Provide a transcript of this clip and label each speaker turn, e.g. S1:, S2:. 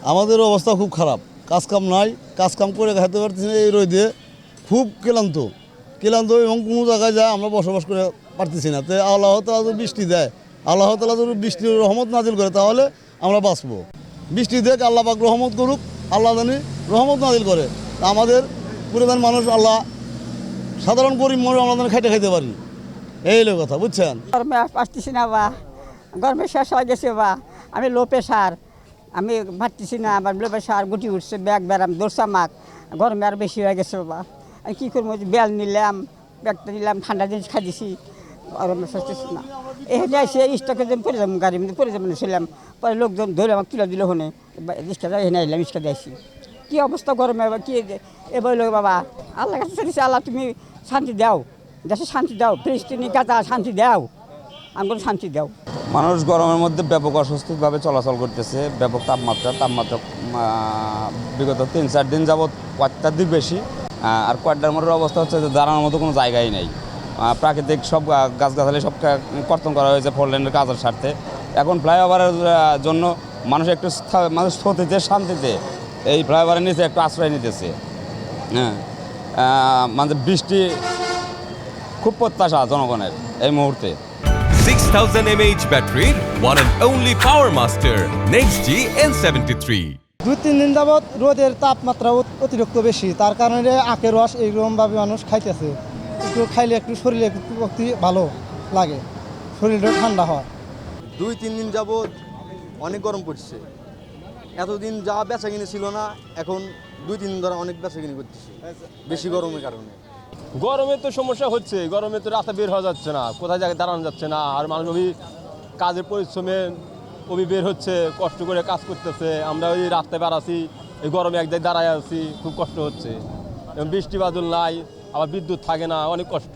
S1: আমাদের অবস্থা খুব খারাপ, কাজ কাম নাই, কাজ কাম করে খাইতে পারতেছি না। এই রোদে খুব ক্লান্ত এবং কোনো জায়গায় যায় আমরা বসবাস করে পারতেছি না। তো আল্লাহ তাআলা যদি বৃষ্টি দেয়, আল্লাহ তাআলা যদি বৃষ্টির রহমত নাজিল করে তাহলে আমরা বাঁচবো। বৃষ্টি দেখ, আল্লাহ পাক রহমত করুক, আল্লাহ জানি রহমত নাজিল করে। তা আমাদের পরিমাণ মানুষ আল্লাহ সাধারণ গরিব মানুষ আমরা যেন খাইতে খাইতে পারি, এই হলো কথা, বুঝছেন।
S2: গরমে আর পারতেছি না বা, গরমে শেষ হয়ে গেছে বা। আমি লো প্রেশার, আমি পারতেছি না, আমার লো প্রেশার গুটি উঠছে, ব্যাগ বেড়াম দৌড়ছে আমাক, গরমে আর বেশি হয়ে গেছে বাবা। আমি কী করবো, বেল নিলাম, ব্যাগটা নিলাম, ঠান্ডা জিনিস খাইছি, গরমে সরতেছি না। এখানে এসে স্টকে যেন পরে যাবো, গাড়ির মধ্যে পরে যাবো ছিলাম, পরে লোকজন ধরে আমাকে তুলে দিল হনে, রিক্সা যায় এখানে এলাম, রিক্সা দিয়েছি। কী অবস্থা গরমে বাবা, কী এবার লোক বাবা, আল্লাহ কাছে চাইছি, আল্লাহ তুমি শান্তি দাও, দেশে শান্তি দাও, ফিলিস্তিনি গাজা শান্তি দাও, আমাকে শান্তি দাও।
S3: মানুষ গরমের মধ্যে ব্যাপক অস্বস্তিভাবে চলাচল করতেছে। ব্যাপক তাপমাত্রা বিগত 3-4 দিন যাবৎ অত্যাধিক বেশি। আর কোয়াড্ডারমোড়ের অবস্থা হচ্ছে যে দাঁড়ানোর মতো কোনো জায়গাই নেই। প্রাকৃতিক সব গাছগাছালি সব কর্তন করা হয়েছে 4 লেনের কাজের স্বার্থে। এখন ফ্লাইওভারের জন্য মানুষ একটু মানুষ স্বস্তিতে শান্তিতে এই ফ্লাইওভারের নিচে একটু আশ্রয় নিতেছে। হ্যাঁ, মানে বৃষ্টি খুব প্রত্যাশা জনগণের এই মুহূর্তে।
S4: 6000 mAh battery, one and only Power Master Next G N73.
S5: 2-3 দিন যাবৎ রোদের তাপমাত্রা অতিরিক্ত বেশি, তার কারণে আখের রস এইরকমভাবে মানুষ খাইতেছে। একটু খাইলে একটু শরীরে একটু ভালো লাগে, শরীরটা ঠান্ডা হয়।
S6: 2-3 দিন যাবৎ অনেক গরম পড়ছে। এতদিন যা বেচাকিনি ছিল না, এখন 2-3 দিন ধরে অনেক বেচাকিনি করতেছে বেশি গরমের কারণে।
S7: গরমে তো সমস্যা হচ্ছে, গরমে তো রাস্তা বের হওয়া যাচ্ছে না, কোথায় জায়গায় দাঁড়ানো যাচ্ছে না। আর মানুষ কাজের পরিশ্রমে বের হচ্ছে, কষ্ট করে কাজ করতেছে। আমরা ওই রাস্তায় বেড়াচ্ছি, এই গরমে এক জায়গায় দাঁড়ায় আছি, খুব কষ্ট হচ্ছে। এবং বৃষ্টি বাদল নাই, আবার বিদ্যুৎ থাকে না, অনেক কষ্ট।